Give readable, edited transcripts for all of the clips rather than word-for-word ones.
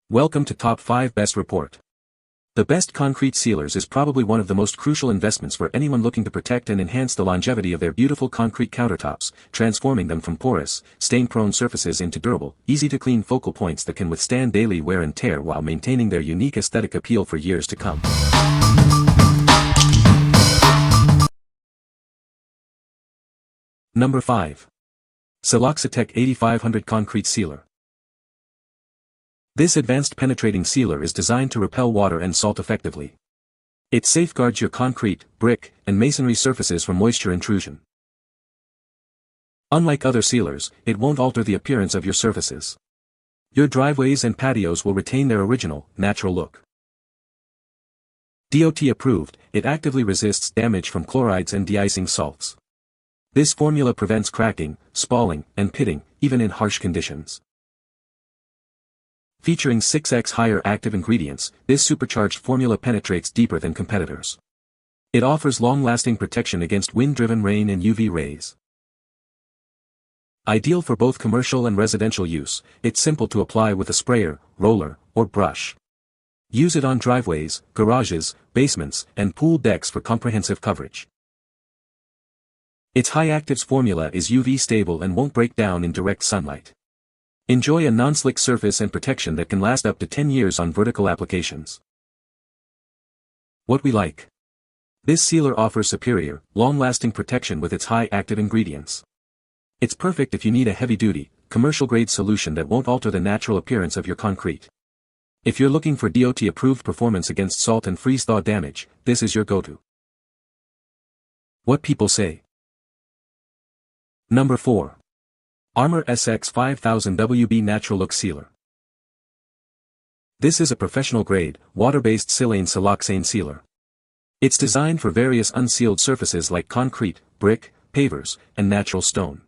Welcome to Top 5 Best Report. The best concrete sealers is probably one of the most crucial investments for anyone looking to protect and enhance the longevity of their beautiful concrete countertops, transforming them from porous, stain-prone surfaces into durable, easy-to-clean focal points that can withstand daily wear and tear while maintaining their unique aesthetic appeal for years to come. Number 5. Siloxa-Tek 8500 Concrete Sealer. This advanced penetrating sealer is designed to repel water and salt effectively. It safeguards your concrete, brick, and masonry surfaces from moisture intrusion. Unlike other sealers, it won't alter the appearance of your surfaces. Your driveways and patios will retain their original, natural look. DOT approved, it actively resists damage from chlorides and de-icing salts. This formula prevents cracking, spalling, and pitting, even in harsh conditions. Featuring 6x higher active ingredients, this supercharged formula penetrates deeper than competitors. It offers long-lasting protection against wind-driven rain and UV rays. Ideal for both commercial and residential use, it's simple to apply with a sprayer, roller, or brush. Use it on driveways, garages, basements, and pool decks for comprehensive coverage. Its high actives formula is UV stable and won't break down in direct sunlight. Enjoy a non-slick surface and protection that can last up to 10 years on vertical applications. What we like. This sealer offers superior, long-lasting protection with its high active ingredients. It's perfect if you need a heavy-duty, commercial-grade solution that won't alter the natural appearance of your concrete. If you're looking for DOT-approved performance against salt and freeze-thaw damage, this is your go-to. What people say. Number 4. Armor SX 5000 WB Natural Look Sealer. This is a professional-grade, water-based silane siloxane sealer. It's designed for various unsealed surfaces like concrete, brick, pavers, and natural stone.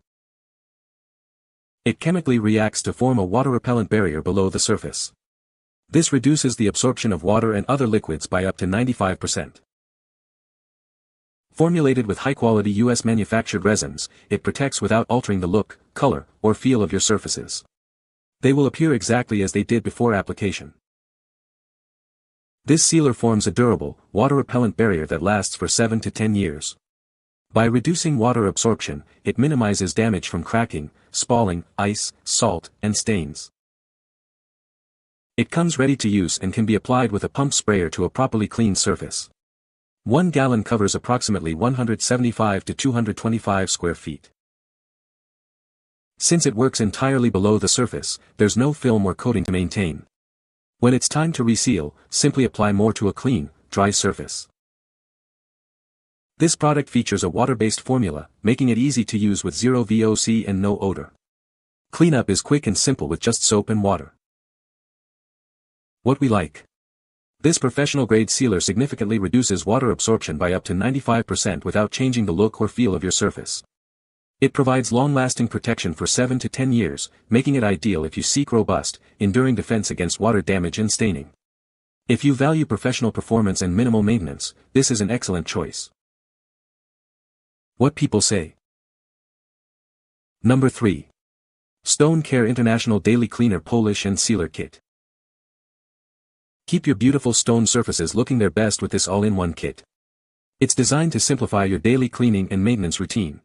It chemically reacts to form a water-repellent barrier below the surface. This reduces the absorption of water and other liquids by up to 95%. Formulated with high-quality U.S. manufactured resins, it protects without altering the look, color, or feel of your surfaces. They will appear exactly as they did before application. This sealer forms a durable, water-repellent barrier that lasts for 7 to 10 years. By reducing water absorption, it minimizes damage from cracking, spalling, ice, salt, and stains. It comes ready to use and can be applied with a pump sprayer to a properly cleaned surface. 1 gallon covers approximately 175 to 225 square feet. Since it works entirely below the surface, there's no film or coating to maintain. When it's time to reseal, simply apply more to a clean, dry surface. This product features a water-based formula, making it easy to use with zero VOC and no odor. Cleanup is quick and simple with just soap and water. What we like. This professional-grade sealer significantly reduces water absorption by up to 95% without changing the look or feel of your surface. It provides long-lasting protection for 7 to 10 years, making it ideal if you seek robust, enduring defense against water damage and staining. If you value professional performance and minimal maintenance, this is an excellent choice. What people say. Number 3. Stone Care International Daily Cleaner Polish and Sealer Kit. Keep your beautiful stone surfaces looking their best with this all-in-one kit. It's designed to simplify your daily cleaning and maintenance routine.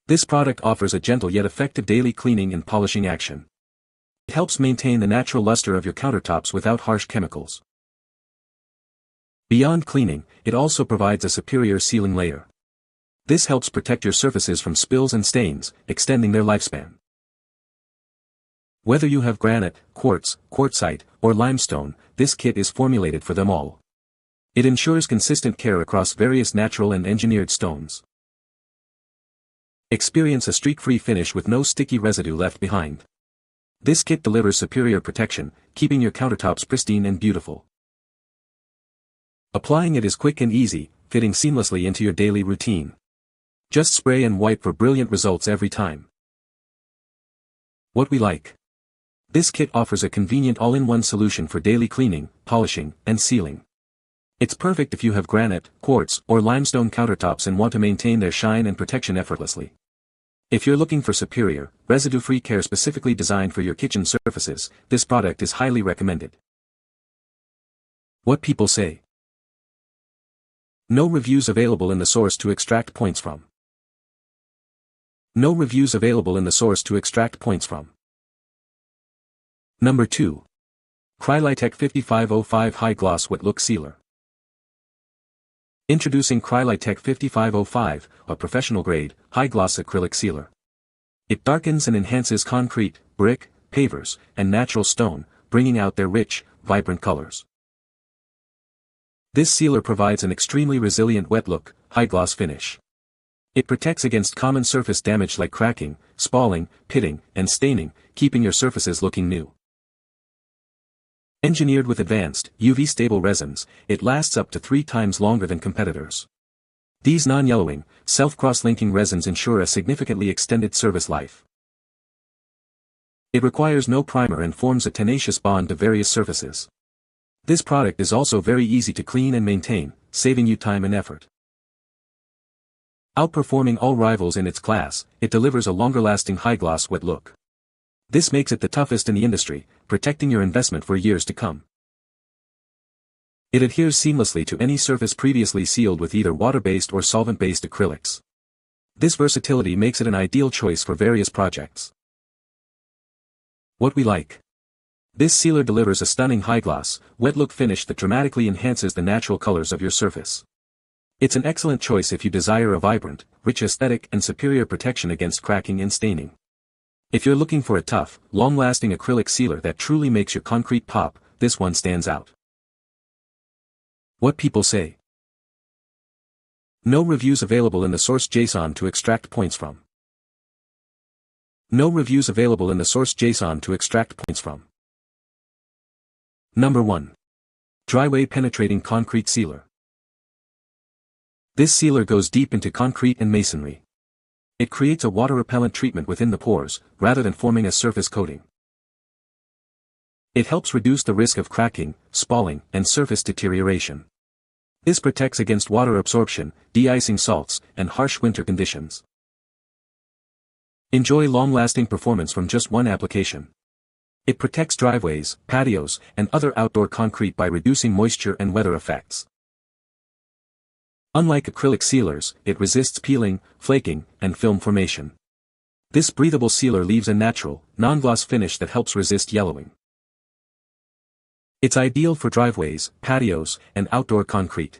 This product offers a gentle yet effective daily cleaning and polishing action. It helps maintain the natural luster of your countertops without harsh chemicals. Beyond cleaning, it also provides a superior sealing layer. This helps protect your surfaces from spills and stains, extending their lifespan. Whether you have granite, quartz, quartzite, or limestone, this kit is formulated for them all. It ensures consistent care across various natural and engineered stones. Experience a streak-free finish with no sticky residue left behind. This kit delivers superior protection, keeping your countertops pristine and beautiful. Applying it is quick and easy, fitting seamlessly into your daily routine. Just spray and wipe for brilliant results every time. What we like. This kit offers a convenient all-in-one solution for daily cleaning, polishing, and sealing. It's perfect if you have granite, quartz, or limestone countertops and want to maintain their shine and protection effortlessly. If you're looking for superior, residue-free care specifically designed for your kitchen surfaces, this product is highly recommended. What people say. No reviews available in the source to extract points from. No reviews available in the source to extract points from. Number 2. Cryli-Tek 5505 High Gloss Wet Look Sealer. Introducing Cryli-Tek 5505, a professional-grade, high-gloss acrylic sealer. It darkens and enhances concrete, brick, pavers, and natural stone, bringing out their rich, vibrant colors. This sealer provides an extremely resilient wet look, high-gloss finish. It protects against common surface damage like cracking, spalling, pitting, and staining, keeping your surfaces looking new. Engineered with advanced, UV-stable resins, it lasts up to 3 times longer than competitors. These non-yellowing, self-cross-linking resins ensure a significantly extended service life. It requires no primer and forms a tenacious bond to various surfaces. This product is also very easy to clean and maintain, saving you time and effort. Outperforming all rivals in its class, it delivers a longer-lasting high-gloss wet look. This makes it the toughest in the industry, protecting your investment for years to come. It adheres seamlessly to any surface previously sealed with either water-based or solvent-based acrylics. This versatility makes it an ideal choice for various projects. What we like. This sealer delivers a stunning high-gloss, wet look finish that dramatically enhances the natural colors of your surface. It's an excellent choice if you desire a vibrant, rich aesthetic and superior protection against cracking and staining. If you're looking for a tough, long-lasting acrylic sealer that truly makes your concrete pop, this one stands out. What people say. No reviews available in the source JSON to extract points from. No reviews available in the source JSON to extract points from. Number 1. DryWay Penetrating Concrete Sealer. This sealer goes deep into concrete and masonry. It creates a water-repellent treatment within the pores, rather than forming a surface coating. It helps reduce the risk of cracking, spalling, and surface deterioration. This protects against water absorption, de-icing salts, and harsh winter conditions. Enjoy long-lasting performance from just one application. It protects driveways, patios, and other outdoor concrete by reducing moisture and weather effects. Unlike acrylic sealers, it resists peeling, flaking, and film formation. This breathable sealer leaves a natural, non-gloss finish that helps resist yellowing. It's ideal for driveways, patios, and outdoor concrete.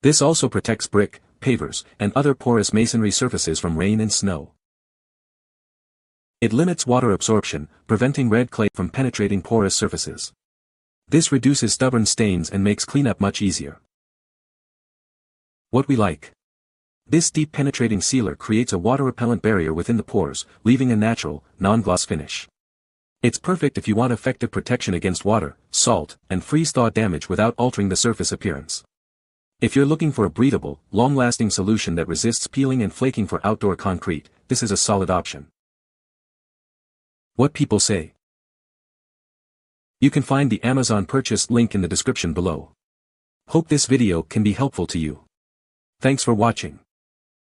This also protects brick, pavers, and other porous masonry surfaces from rain and snow. It limits water absorption, preventing red clay from penetrating porous surfaces. This reduces stubborn stains and makes cleanup much easier. What we like. This deep penetrating sealer creates a water-repellent barrier within the pores, leaving a natural, non-gloss finish. It's perfect if you want effective protection against water, salt, and freeze-thaw damage without altering the surface appearance. If you're looking for a breathable, long-lasting solution that resists peeling and flaking for outdoor concrete, this is a solid option. What people say. You can find the Amazon purchase link in the description below. Hope this video can be helpful to you. Thanks for watching.